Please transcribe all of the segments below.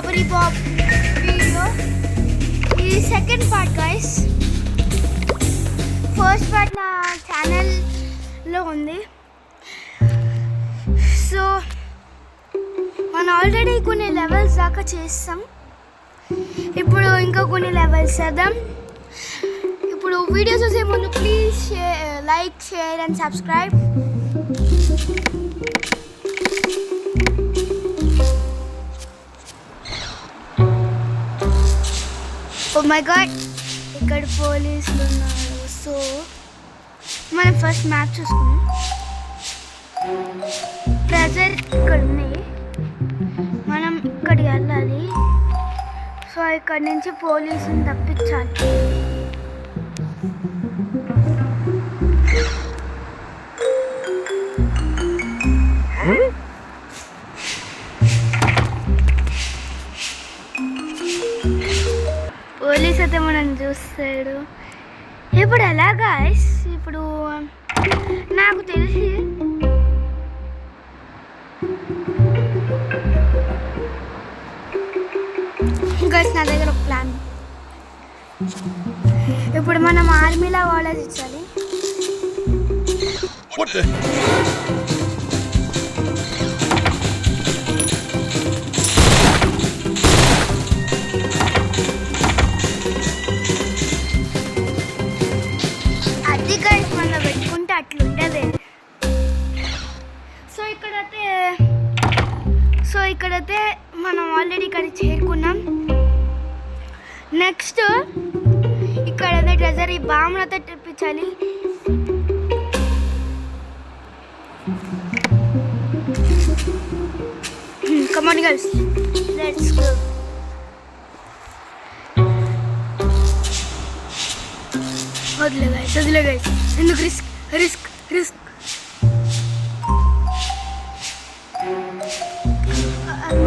Robbery Bob video. ఇది second part guys. First part నా ఛానల్లో ఉంది. సో మనం ఆల్రెడీ కొన్ని లెవెల్స్ దాకా చేస్తాం. ఇప్పుడు ఇంకా కొన్ని లెవెల్స్ చేద్దాం. ఇప్పుడు వీడియో చూసే ముందు please like, share and subscribe. Oh my God, ఇక్కడ పోలీసులు ఉన్నారు. సో మనం ఫస్ట్ మ్యాప్ చూసుకున్నాం. ట్రెజర్ ఇక్కడ ఉంది, మనం ఇక్కడికి వెళ్ళాలి. సో ఇక్కడ నుంచి పోలీసుని తప్పించాలి. పోలీస్ అయితే మనం చూస్తాడు. ఇప్పుడు ఎలా గైస్, ఇప్పుడు నాకు తెలిసి గైస్ నా దగ్గర ఒక ప్లాన్. ఇప్పుడు మనం ఆర్మీలో ఆలోచించాలి. అది గైస్ మనం పెట్టుకుంటే అట్లుంటుంది. సో ఇక్కడైతే మనం ఆల్రెడీ ఇక్కడ చేరుకున్నాం. నెక్స్ట్ ఇక్కడైతే ట్రెజర్ ఈ బాంబులతో తెప్పించాలి. Come on guys, let's go. వదిలే guys, ఎందుకు రిస్క్.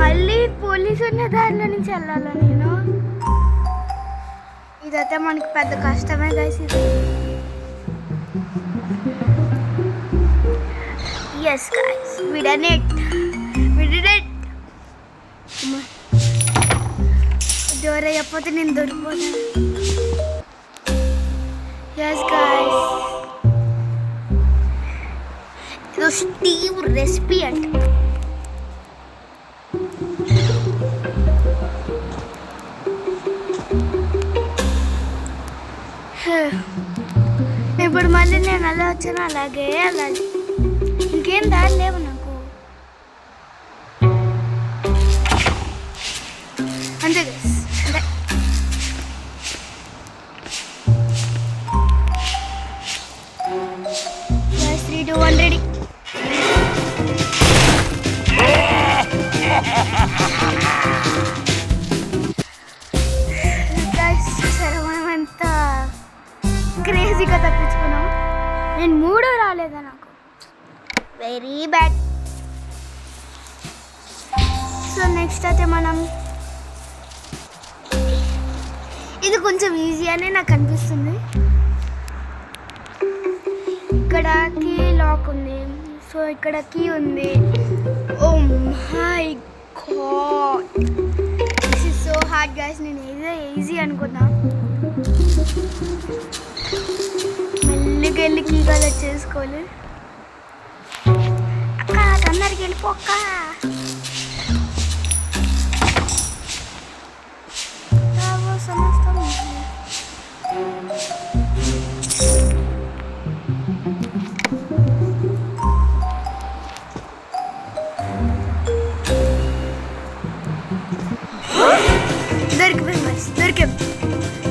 మళ్ళీ పోలీసు ఉన్న దారిలో నుంచి వెళ్ళాలా నేను? ఇదైతే మనకి పెద్ద కష్టమే గైస్. ఇది yes guys, we did it. Door అయ్యకపోతే నేను దొరికిపోతాను. ఎస్ గైస్, ఇది స్టీవ్ రెసిపీ అంట. ఇప్పుడు మళ్ళీ నేను అలా వచ్చాను, అలాగే వెళ్ళాలి. ఇంకేం దారి లేవు నాకు, అంతే గైస్. అంటే 3, 2, 1 రెడీ. సరే, మనం ఎంత క్రేజీగా తప్పించుకున్నాం. నేను 3 రాలేదా నాకు? Very bad. సో నెక్స్ట్ అయితే మనం ఇది కొంచెం ఈజీ అనే నాకు అనిపిస్తుంది. ఇక్కడ కీ లాక్ ఉంది. సో ఇక్కడ కీ ఉంది. Oh my God, this is so hard guys. నేను ఈజీ అనుకున్నా. మెల్లిగా వెళ్ళి కీ కలెక్ట్ చేసుకోవాలి. అక్క తొందరకి వెళ్ళిపోక్క.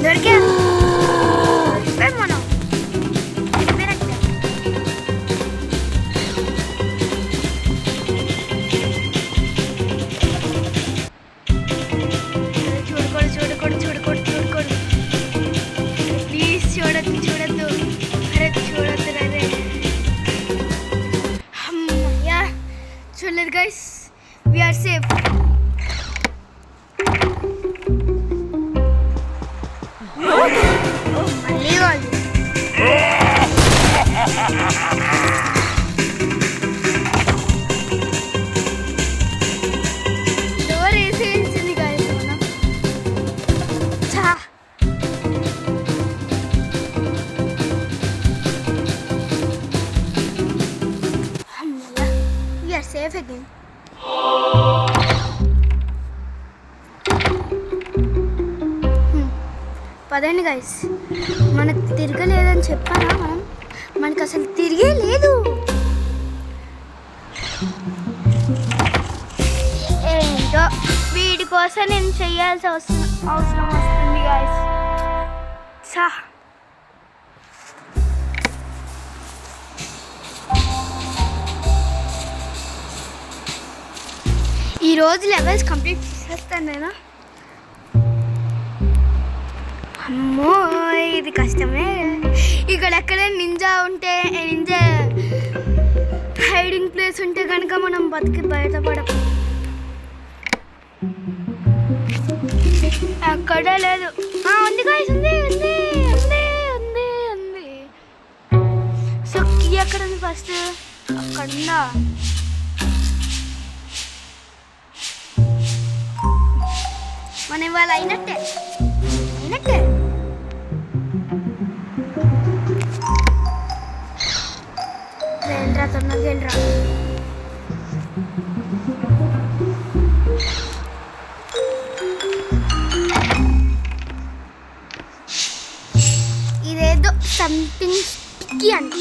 దొరికాం మనం. చూడకూడదు ప్లీజ్, చూడద్దు. అరే చూడద్దు రే. అమ్మయ్యా, చూడలేదు గైస్, వీఆర్ సేఫ్. మళ్ళీ వాళ్ళు డోర్ వేసేసింది గైస్. Life again. పదండి గైస్, మనకు తిరగలేదని చెప్పానా మనకు అసలు తిరిగే లేదు. ఏంటో వీడి కోసం నేను చేయాల్సి అవసరం వస్తుంది గైస్. ఈరోజు లెవెల్స్ కంప్లీట్ చేసేస్తాను నేను. అమ్మో ఇది కష్టమే. ఇక్కడ ఎక్కడ నింజా హైడింగ్ ప్లేస్ ఉంటే కనుక మనం బతికి బయటపడం. అక్కడ లేదు. ఉంది గాయ్స్, ఉంది ఉంది ఉంది ఉంది ఉంది. సో కీ ఎక్కడ ఉంది? ఫస్ట్ అక్కడ ఉందా? మన ఇవాళ అయినట్టే. వెళ్ళరా, తొందరగా వెళ్ళరా. ఇదేదో సంథింగ్ స్టిక్కీ అంట.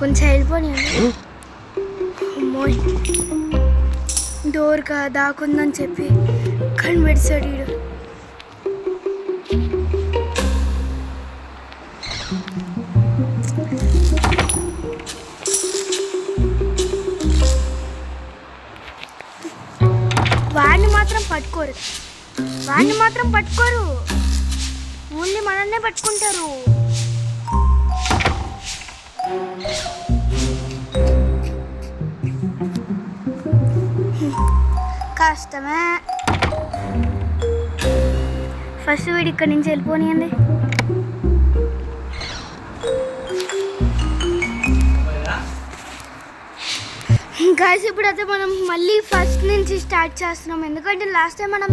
కొంచెం వెళ్ళిపోయాను. అమ్మోయ్, డోర్ దాకుందని చెప్పి కనిపెట్టాడు వీడు. వాడిని మాత్రం పట్టుకోరు, ఓన్లీ మనల్నే పట్టుకుంటారు. కష్టమే. ఫస్ట్ వీడు ఇక్కడి నుంచి వెళ్ళిపోనియండి. గాయ్స్, ఇప్పుడైతే మనం మళ్ళీ ఫస్ట్ నుంచి స్టార్ట్ చేస్తున్నాం. ఎందుకంటే లాస్ట్ టైం మనం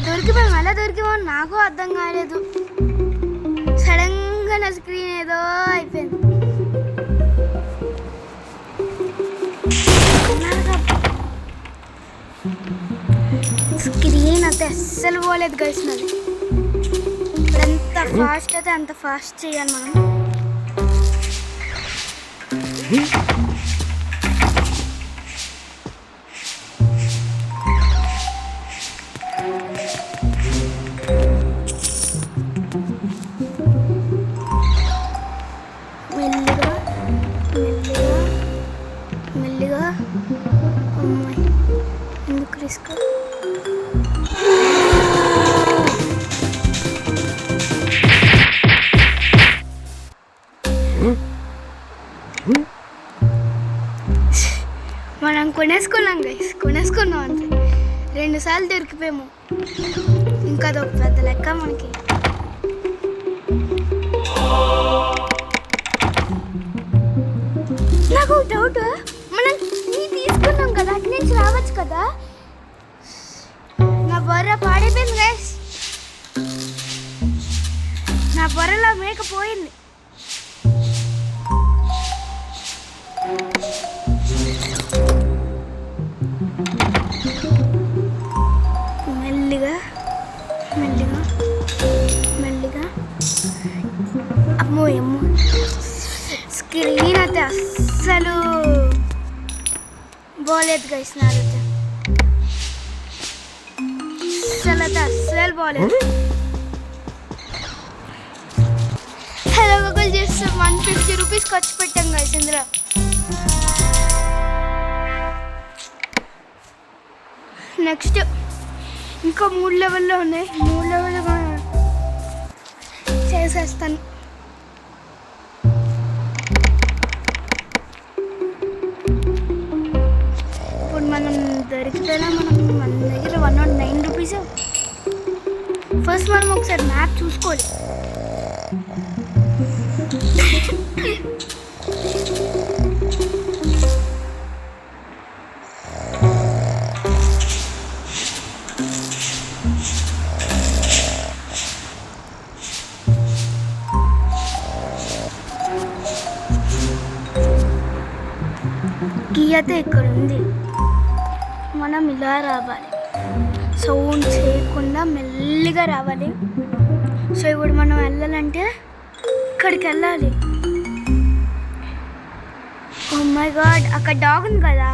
దొరికిపోయాం. ఎలా దొరికిపోయాం నాకు అర్థం కాలేదు. సడన్గా నా స్క్రీన్ ఏదో అయిపోయింది. స్క్రీన్ అయితే అస్సలు పోలేదు గైస్ నాది. ఇప్పుడు ఎంత ఫాస్ట్ అయితే అంత ఫాస్ట్ చేయాలి మనం. మెల్లిగా అమ్మాయి ఎందుకు రిస్క్. మనం కొనేసుకున్నాం గైస్, కొనేసుకున్నాం అంతే. 2 సార్లు దొరికిపోయాము. ఇంకా అదొక పెద్ద లెక్క మనకి. నాకు డౌట్, మనం తీసుకున్నాం కదా, అటు నుంచి రావచ్చు కదా. నా బొర్ర పాడైపోయింది గైస్. నా బొర్రలో మేక పోయింది. మెల్లిగా మెల్లిగా మెల్లిగా. అమ్మో స్క్రీన్ అయితే అస్సలు బాలేదు గైస్. నాదైతే అస్సలు బాలేదు. హలో గూగుల్ చేస్తే 150 రూపీస్ ఖర్చు పెట్టాం గైస్ ఇందులో. నెక్స్ట్ ఇంకా 3 లెవెల్లో ఉన్నాయి. 3 లెవెల్లో చేసేస్తాను. ఇప్పుడు మనం దొరికితేనే మన దగ్గర 109 రూపీస్. ఫస్ట్ మనం ఒకసారి మ్యాప్ చూసుకోవాలి. అయితే ఇక్కడ ఉంది. మనం ఇలా రావాలి, సౌండ్ చేయకుండా మెల్లిగా రావాలి. సో ఇప్పుడు మనం వెళ్ళాలంటే ఇక్కడికి వెళ్ళాలి. ఓ మై గాడ్, అక్కడ డాగ్ ఉంది కదా.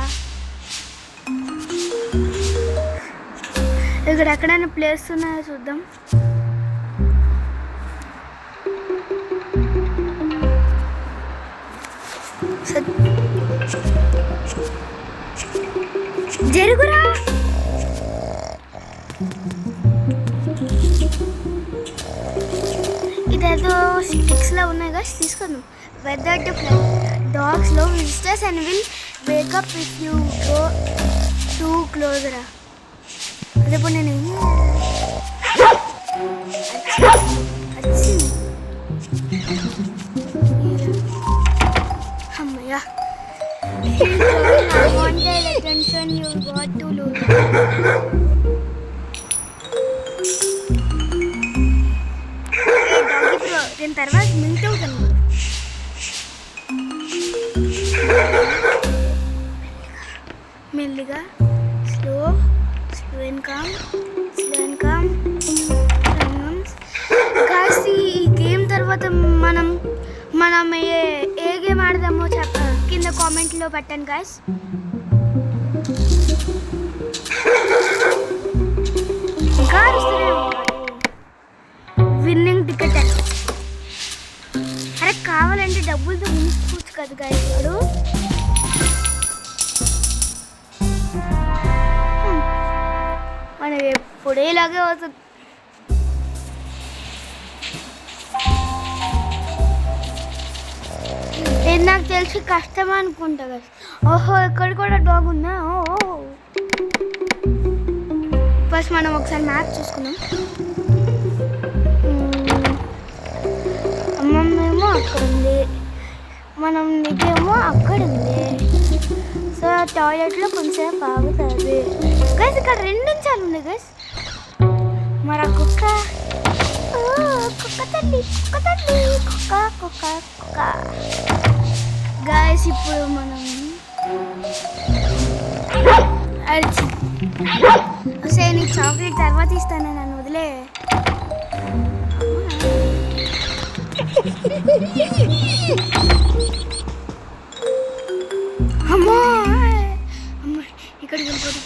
ఇక్కడ ఎక్కడైనా ప్లేస్ ఉన్నాయో చూద్దాం. జరుగురా. ఇదేదో స్టిక్స్లో ఉన్నాయి కదా, తీసుకుందాం. వెదర్ డాగ్స్ లో visitors and will wake up if you go too క్లోజరా. అదే ఇప్పుడు నేను అమ్మయ్యా. I wanted attention, you got to lose. Doggy pro, దీని తర్వాత మింట్ అవుతాను. మెల్లిగా స్లో అండ్ కామ్. కాస్త ఈ గేమ్ తర్వాత మనం ఏ గేమ్ ఆడదామో కింద కామెంట్లో పెట్టండి గాయస్. ఇంకా విన్నింగ్ టికెట్. అరే కావాలంటే డబ్బులతో వినిపించవచ్చు కదా గాయస్. వాడు మనం ఎప్పుడే ఇలాగే అవుతుంది. ఇది నాకు తెలిసి కష్టం అనుకుంటా కదా. ఓహో, ఇక్కడ కూడా డాగ్ ఉందా. ఓహో, ఫస్ట్ మనం ఒకసారి మ్యాప్ చూసుకుందాం. అమ్మమ్మేమో అక్కడ ఉంది, మనం నిజేమో అక్కడ ఉంది. సో టాయిలెట్లో కొంచెంసేపు ఆగుతుంది గైస్. ఇక్కడ 2 నిమిషాలు ఉంది గైస్. మరి ఆ కుక్క తల్లి కుక్క గైస్. ఇప్పుడు మనం అసలు నీకు చాక్లెట్ తర్వాత ఇస్తాను, నన్ను వదిలే. అమ్మా ఇక్కడికి వెళ్ళిపోతాం.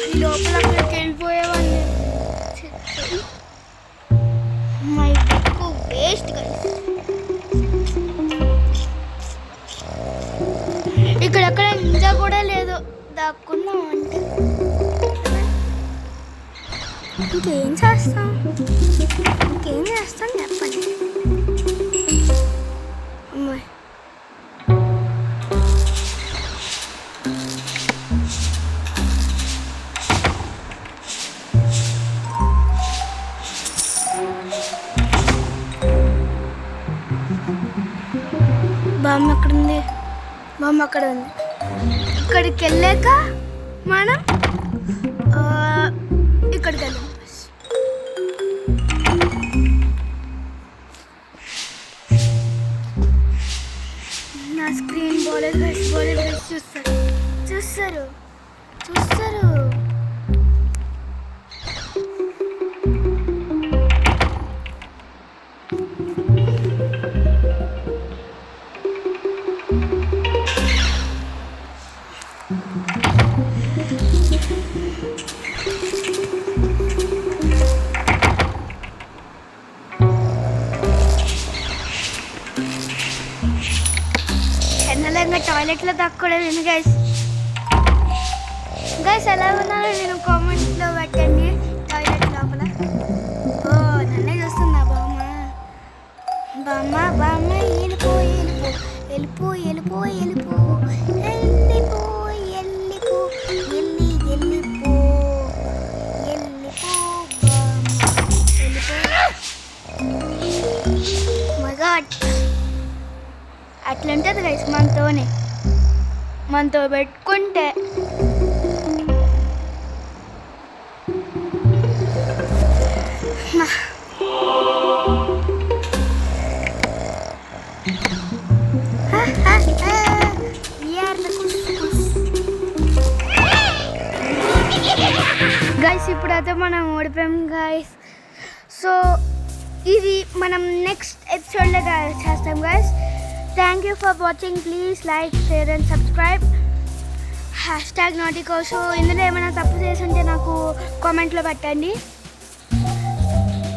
ఈ లోపల అక్కడికి వెళ్ళిపోయేవాడిని. My book waste guys. ఇక్కడెక్కడ నింజా కూడా లేదు, దాక్కున్నాం అంటే. ఇంకేం చేస్తాం చెప్పండి. అమ్మాయి బామ్మ ఎక్కడుంది? బామ్మ అక్కడ ఉంది. ఇక్కడికి వెళ్ళాక మనం ఇక్కడికి వెళ్ళాం. నా స్క్రీన్ బాలేదు చూస్తారు. ఎన్నలంగా టాయిలెట్లో దాక్కోవడం ఎందుకు గైస్? ఎలా ఉన్నారో నేను కామెంట్లో పెట్టండి. టాయిలెట్ లోపల నన్నే చూస్తున్నా బామ్మ వెళ్ళిపో మై గాడ్. అట్లుంటుంది గైస్ మనతో పెట్టుకుంటే. గైస్ ఇప్పుడైతే మనం ఓడిపోయాం గైస్. సో ఇది మనం నెక్స్ట్ ఎపిసోడ్లో చేస్తాం guys. Thank you for watching. Please like, share and subscribe. #NaughtyCow. ఇందులో ఏమైనా తప్పు చేసి ఉంటే నాకు కామెంట్లో పెట్టండి.